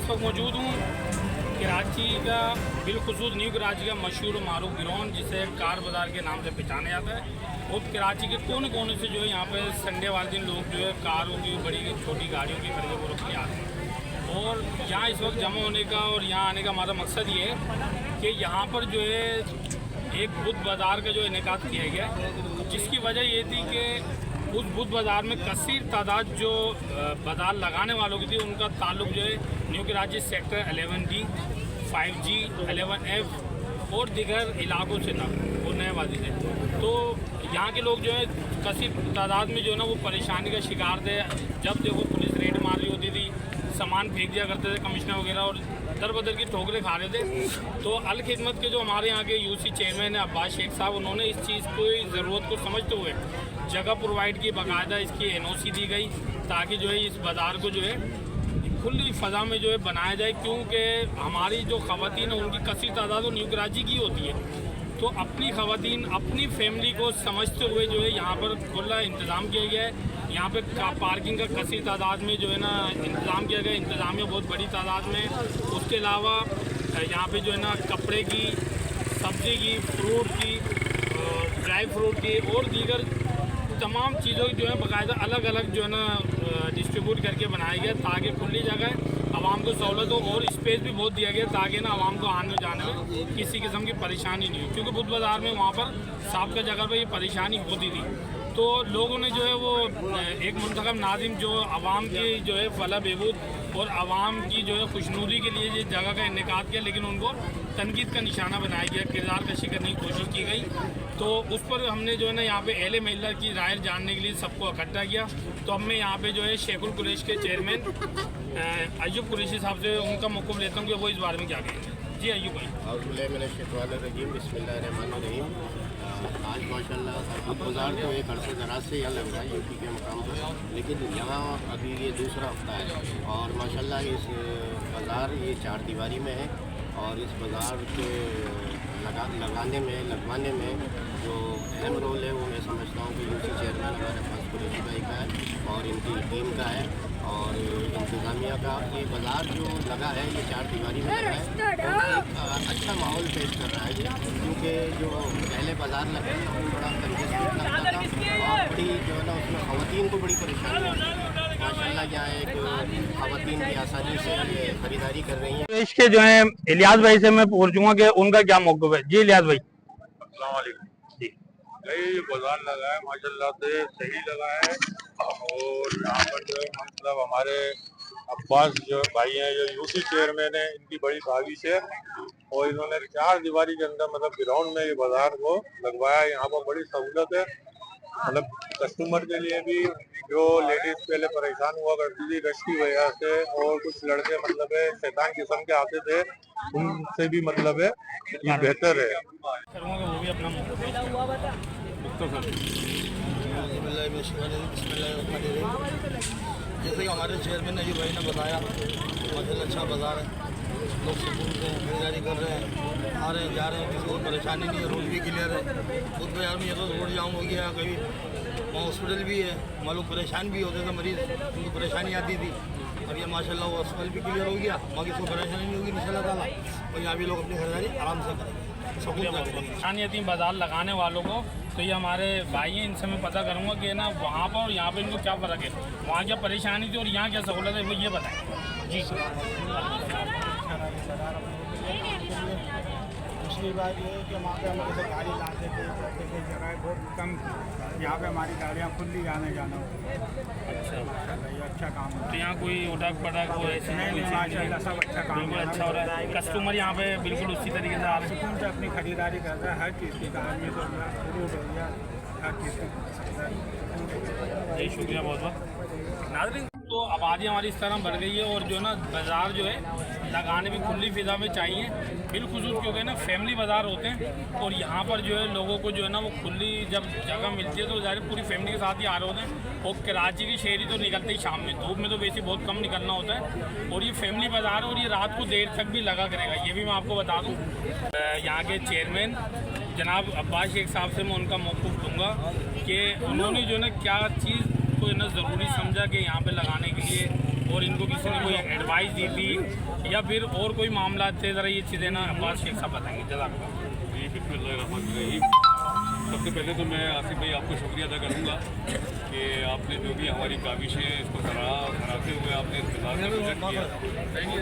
इस वक्त मौजूद हूँ कराची का, बिलखुसूस न्यू कराची का मशहूर मारूफ ग्राउंड, जिसे कार बाज़ार के नाम से पहचाना जाता है। और कराची के कोने कोने से जो है यहाँ पे संडे वाले दिन लोग जो है कारों की, बड़ी छोटी गाड़ियों की खरीदे को रख के आते हैं। और यहाँ इस वक्त जमा होने का और यहाँ आने का हमारा मकसद ये है कि यहाँ पर जो है एक बुध बाज़ार का जो इनेकाद किया गया, जिसकी वजह ये थी कि उस बुध बाज़ार में कसीर तादाद जो बाज़ार लगाने वालों की थी, उनका ताल्लुक जो है new Karachi sector 11D, 5G, 11F और दीगर इलाकों से था, वो नए वादी से। तो यहाँ के लोग जो है कसीर तादाद में जो है ना वो परेशानी का शिकार थे। जब देखो पुलिस रेड मार रही होती थी, सामान फेंक दिया करते थे कमिश्नर वगैरह, और दर बदर की ठोकरें खा रहे थे। तो अल खिदमत के जो हमारे यहाँ के यूसी चेयरमैन है अब्बास शेख साहब, उन्होंने इस चीज़ को, ज़रूरत को समझते हुए जगह प्रोवाइड की, बाकायदा इसकी NOC दी गई, ताकि जो है इस बाज़ार को जो है खुली फ़ज़ा में जो है बनाया जाए। क्योंकि हमारी जो ख़वातीन है उनकी कसीर तादाद न्यू कराची की होती है, तो अपनी ख़वातीन अपनी फैमिली को समझते हुए जो है यहाँ पर खुला इंतज़ाम किया गया है। यहाँ पे पार्किंग का कसीर तादाद में जो है ना इंतज़ाम किया गया, इंतज़ामिया बहुत बड़ी तादाद में। उसके अलावा यहाँ पे जो है ना कपड़े की, सब्ज़ी की, फ्रूट की, ड्राई फ्रूट की और दीगर तमाम चीज़ों की जो है बाकायदा अलग अलग जो है ना डिस्ट्रीब्यूट करके बनाया गया, ताकि खुली जगह आवाम को सहूलत हो। और स्पेस भी बहुत दिया गया ताकि ना आवाम को आने जाने में किसी किस्म की परेशानी नहीं हो, क्योंकि बुध बाज़ार में वहाँ पर साफ का जगह पर ये परेशानी होती थी। तो लोगों ने जो है वो एक मुंतखब नाज़िम जो आवाम की जो है फलाह बहबूद और आवाम की जो है खुशनूदी के लिए ये जगह का इनेकाद किया, लेकिन उनको तनकीद का निशाना बनाया गया, किरदार कशी करने की कोशिश की गई। तो उस पर हमने जो है ना यहाँ पे अहले महिला की राय जानने के लिए सबको इकट्ठा किया। तो अब मैं यहाँ पे जो है शेखुल कुरैश के चेयरमैन अयूब कुरैशी साहब से उनका मौक़िफ़ लेता हूँ कि वो इस बारे में क्या कहेंगे। जी अयूब भाई। आज माशाल्लाह अब बाज़ार तो एक अरसे दराज से यहाँ लग रहा है यूपी के मुकाम पर, लेकिन यहाँ अभी ये दूसरा हफ्ता है और माशाल्लाह इस बाज़ार ये 4 दीवारी में है। और इस बाज़ार के लगवाने में जो अहम रोल है वो मैं समझता हूँ कि यूसी चेयरमैन हमारे पास कुरैशी भाई का है और इनकी टीम का है और इंतज़ामिया का। ये बाज़ार जो लगा है ये 4 दीवारी में लगा है और एक अच्छा माहौल पेश कर रहा है, क्योंकि जो पहले बाज़ार लगे ना वो बड़ा कंजेस्टेड लगता था और बड़ी जो है ना उसमें ख़वातीन को बड़ी परेशानी होती है। माशाल्लाह यहाँ एक ख़वातीन भी आसानी से ये ख़रीदारी कर रही हैं। इसके जो है इलियास भाई से मैं पूछूंगा कि उनका क्या मौक़िफ़ है। जी इलियास भाई। अस्सलाम वालेकुम जी। ये बाज़ार लगा है माशाल्लाह से सही लगा है और यहाँ पर जो मतलब हमारे अब्बास जो भाई हैं जो यूसी चेयरमैन है, इनकी बड़ी काविश है और इन्होंने 4 दीवारी के अंदर मतलब ग्राउंड में ये बाज़ार को लगवाया। यहाँ पर बड़ी सहूलत है, मतलब कस्टमर के लिए भी। जो लेडीज पहले परेशान हुआ करती थी रश की वजह से, और कुछ लड़के मतलब है शैतान किस्म के आते थे, उनसे भी मतलब है ये बेहतर है। वो भी अपना जैसे कि हमारे चेयरमैन अजीब भाई ने बताया, माशाल्लाह अच्छा बाज़ार है, लोग सुकून से खरीदारी कर रहे हैं, आ रहे हैं जा रहे हैं, किसी को परेशानी नहीं है, रोड भी क्लियर है। बुध बाज़ार में ये तो रोड जाम हो गया, कभी वहाँ हॉस्पिटल भी है, मालूम परेशान भी होते थे मरीज़, उनको परेशानी आती थी। अब ये माशाल्लाह वो हॉस्पिटल भी क्लियर हो गया, वहाँ किसी को परेशानी नहीं होगी इंशाल्लाह ताला, और यहाँ भी लोग अपनी खरीदारी आराम से करेंगे। परेशानी आती है बाज़ार लगाने वालों को, तो ये हमारे भाई हैं, इनसे मैं पता करूँगा कि ना वहाँ पर और यहाँ पर इनको क्या फ़र्क है, वहाँ क्या परेशानी थी और यहाँ क्या सहूलत है, वो ये बताएं। जी दूसरी बात ये है कि वहाँ पे हम जैसे गाड़ी लाते थे, जगह है बहुत कम, यहाँ पे हमारी गाड़ियाँ खुली आने जाना होती है। अच्छा, ये अच्छा काम है। तो यहाँ कोई उड़क पड़क वो ऐसी नहीं, माशाल्लाह सब अच्छा काम बिल्कुल अच्छा हो रहा है। कस्टमर यहाँ पे बिल्कुल उसी तरीके से आ रहे हैं, सुकून से अपनी खरीदारी कर रहा है, हर चीज़ की गाड़ी हो गया, फ्रूट हो गया, हर चीज़ की। जी शुक्रिया बहुत बहुत नाज़रीन। तो आबादी हमारी इस तरह बढ़ गई है और जो ना बाज़ार जो है लगाने भी खुली फ़िज़ा में चाहिए, बिलखुसूस क्योंकि ना फैमिली बाज़ार होते हैं और यहाँ पर जो है लोगों को जो है ना वो खुली जब जगह मिलती है तो ज़ाहिर पूरी फैमिली के साथ ही आ रहे होते हैं। और कराची की शहरी तो निकलते ही शाम में, धूप में तो वैसे बहुत कम निकलना होता है। और ये फैमिली बाज़ार है और ये रात को देर तक भी लगा करेगा, ये भी मैं आपको बता दूँ। यहाँ के चेयरमैन जनाब अब्बास शेख साहब से मैं उनका मौक़िफ़ दूँगा कि उन्होंने जो है ना क्या चीज़ को ना ज़रूरी समझा कि यहाँ पे लगाने के लिए और इनको किसी ने कोई एडवाइस दी थी या फिर और कोई मामला थे, ज़रा ये चीज़ें ना अब्बास शेख साहब बताएंगे। जज़ाकल्लाह। जी बिस्मिल्लाहिर्रहमानिर्रहीम। सबसे पहले तो मैं आसिफ भाई आपको शुक्रिया अदा करूँगा कि आपने जो भी हमारी काविश है इसको सराहते हुए आपने इंतजार में विजिट किया।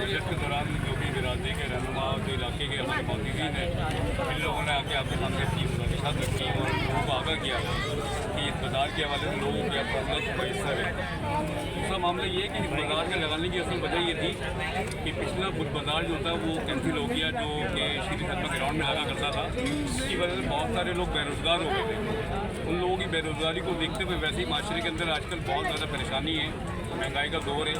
विजिट के दौरान जो भी बिरादरी के रहनुमा जो इलाके के हमारे मोहद्दीन हैं, इन लोगों ने आके आपके सामने अपनी गुजारिशात रखी और लोगों को आगाह किया कि इस बाज़ार के हवाले से लोगों की प्रॉब्लम मैसर है। दूसरा मामला ये है कि इस बाज़ार के लगाने की असल वजह ये थी कि पिछला बुध बाज़ार जो था वो कैंसिल हो गया, जो कि श्री शर्मा ग्राउंड में लगा करता था। इसकी वजह से बहुत सारे लोग बेरोज़गार हो गए थे। उन लोगों की बेरोज़गारी को देखते हुए वैसे ही माशरे के अंदर आजकल बहुत ज़्यादा परेशानी है, महंगाई का दौर है,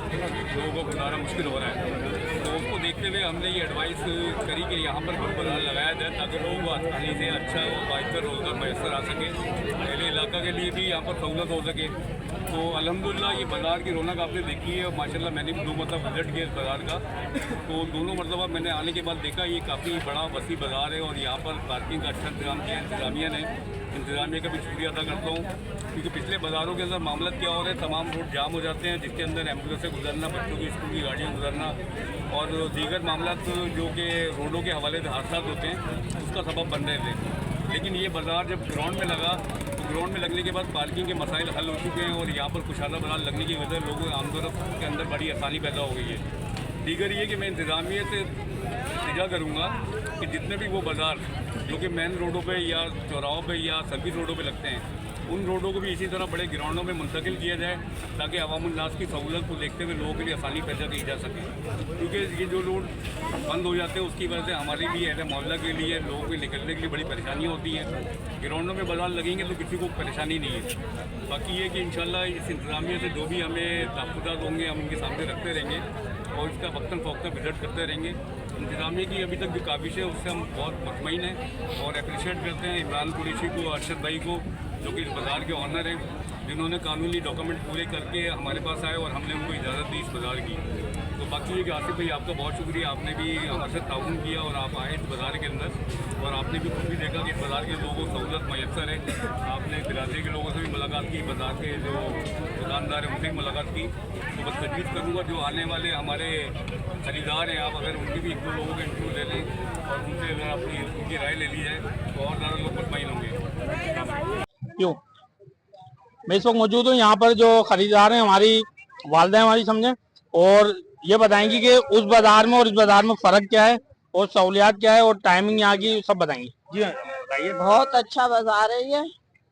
लोगों को गुजारा मुश्किल हो रहा है। तो उसको देखते हुए हमने ये एडवाइस करी कि यहाँ पर बुध बाज़ार लगाया जाए ताकि लोगों को आसानी से अच्छा और बाइकर रोज़गार मैसर आ सके, पहले इलाका के लिए भी यहाँ पर सहूलत हो सके। तो अल्हम्दुलिल्लाह ये बाज़ार की रौनक आपने देखी है और माशाल्लाह मैंने भी 2 मरतबा विजिट किया इस बाज़ार का। तो दोनों मरतबा मैंने आने के बाद देखा ये काफ़ी बड़ा वसी बाज़ार है और यहाँ पर पार्किंग का अच्छा इंतजाम किया इंतजामिया ने। इंतजामिया का भी शुक्रिया अदा करता हूँ, क्योंकि पिछले बाज़ारों के अंदर मामला क्या हो रहा है, तमाम रोड जाम हो जाते हैं जिसके अंदर एम्बुलेंस से गुजरना, बच्चों की स्कूल की गाड़ियाँ गुजरना और दीगर मामला जो कि रोडों के हवाले से हादसा होते हैं उसका सबब बन रहे थे। लेकिन ये बाज़ार जब ग्राउंड में लगा तो ग्राउंड में लगने के बाद पार्किंग के मसाइल हल हो चुके हैं और यहाँ पर कुशाला बाज़ार लगने की वजह से लोगों के आमदोरफ्त के अंदर बड़ी आसानी पैदा हो गई है। दीगर ये कि मैं इंतज़ामिया से इल्तिजा करूँगा कि जितने भी वो बाज़ार जो कि मेन रोडों पे या चौराहों पे या सर्विस रोडों पे लगते हैं, उन रोडों को भी इसी तरह बड़े ग्राउंडों में मुंतकिल किया जाए ताकि अवामुन्नास की सहूलत को देखते हुए लोगों के लिए आसानी पैदा की जा सके। क्योंकि ये जो रोड बंद हो जाते हैं उसकी वजह से हमारे लिए ऐसे मोहल्ला के लिए लोगों के निकलने के लिए बड़ी परेशानियाँ होती हैं। ग्राउंडों में बाजार लगेंगे तो किसी को परेशानी नहीं है। बाकी ये कि इंशाल्लाह इस इंतज़ामिया से जो भी हमें तहफ़्फ़ुज़ात होंगे हम उनके सामने रखते रहेंगे और इसका वक्तन फ़ौक़्तन विजिट करते रहेंगे। इंतज़ामिया की अभी तक जो काविश है उससे हम बहुत मुतमईन हैं और अप्रिशिएट करते हैं इमरान कुरैशी को, अरशद भाई को, जो कि इस बाज़ार के ऑनर हैं, जिन्होंने कानूनी डॉक्यूमेंट पूरे करके हमारे पास आए और हमने उनको इजाज़त दी इस बाज़ार की। तो बाकी ये कि आसिफ भाई आपका बहुत शुक्रिया, आपने भी हमारे साथ ताउन किया और आप आए इस बाज़ार के अंदर और आपने भी खुद भी देखा कि इस बाज़ार के लोगों को सहूलत मैसर है। आपने बिरादरी के लोगों से भी मुलाकात की, बाज़ार के जो दुकानदार हैं उनसे भी मुलाकात की। तो बस तजवीज़ करूँगा जो आने वाले हमारे खरीदार हैं, आप अगर उनके भी 1-2 लोगों के इंटरव्यू ले लें और उनसे अगर अपनी उनकी राय ले ली जाए तो और ज़्यादा लोग मुतमईन होंगे। क्यों मैं इस वक्त मौजूद हूँ यहाँ पर जो खरीदार हैं हमारी वालदा हैं हमारी समझे, और ये बताएंगी कि उस बाजार में और इस बाजार में फ़र्क क्या है और सहूलियात क्या है और टाइमिंग यहाँ की सब बताएंगी। जी बताइए। बहुत अच्छा बाजार है ये,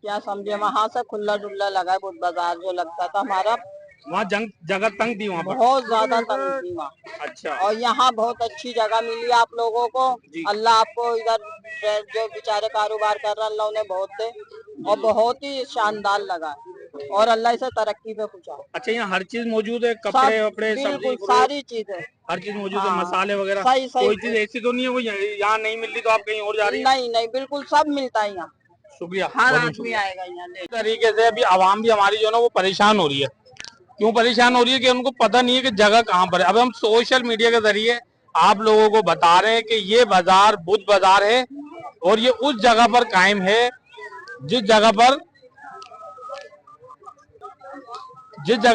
क्या समझे, वहाँ से खुला डुल्ला लगा है। बुध बाजार जो लगता था हमारा, वहाँ जगह तंग थी, वहाँ पर बहुत ज्यादा तंग थी वहाँ। अच्छा। और यहाँ बहुत अच्छी जगह मिली आप लोगों को। अल्लाह आपको इधर जो बेचारे कारोबार कर रहे हैं अल्लाह उन्हें बहुत दे और बहुत ही शानदार लगा और अल्लाह इसे तरक्की पे पहुंचाए। अच्छा, यहाँ हर चीज मौजूद है, कपड़े वपड़े बिल्कुल सारी चीजें, हर चीज मौजूद है, हाँ, मसाले वगैरह। सही कोई चीज ऐसी तो नहीं है वो यहाँ नहीं मिल रही तो आप कहीं और जा रही है? नहीं नहीं, बिल्कुल सब मिलता है यहाँ। शुक्रिया, हर आदमी आएगा यहाँ ले। तरीके से अभी आवाम भी हमारी जो है ना वो परेशान हो रही है। क्यों परेशान हो रही है कि उनको पता नहीं है कि जगह कहाँ पर है। अब हम सोशल मीडिया के जरिए आप लोगों को बता रहे हैं कि ये बाजार बुध बाजार है और ये उस जगह पर कायम है जिस जगह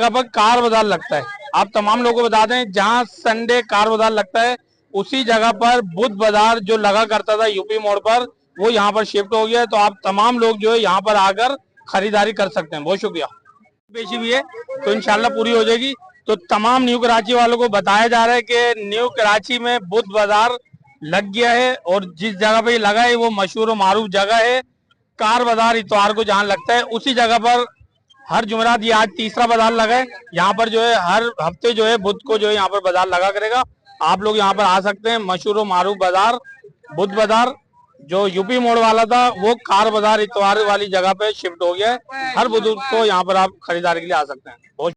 पर कार बाजार लगता है। आप तमाम लोगों को बता दें जहां संडे कार बाजार लगता है उसी जगह पर बुध बाजार जो लगा करता था यूपी मोड़ पर, वो यहाँ पर शिफ्ट हो गया है। तो आप तमाम लोग जो है यहाँ पर आकर खरीदारी कर सकते हैं। बहुत शुक्रिया। पेशी भी है तो इंशाल्लाह पूरी हो जाएगी। तो तमाम न्यू कराची वालों को बताया जा रहा है कि न्यू कराची में बुध बाजार लग गया है और जिस जगह पे लगा है वो मशहूर और मारूफ जगह है। कार बाजार इतवार को जहाँ लगता है उसी जगह पर हर जुमेरात, ये आज तीसरा बाजार लगा है। यहाँ पर जो है हर हफ्ते जो है बुध को जो है यहाँ पर बाजार लगा करेगा। आप लोग यहाँ पर आ सकते हैं। मशहूर और मारूफ बाजार बुध बाजार जो यूपी मोड़ वाला था वो कार बाजार इतवार वाली जगह पे शिफ्ट हो गया है। हर बुध को यहाँ पर आप खरीदारी के लिए आ सकते हैं। बहुत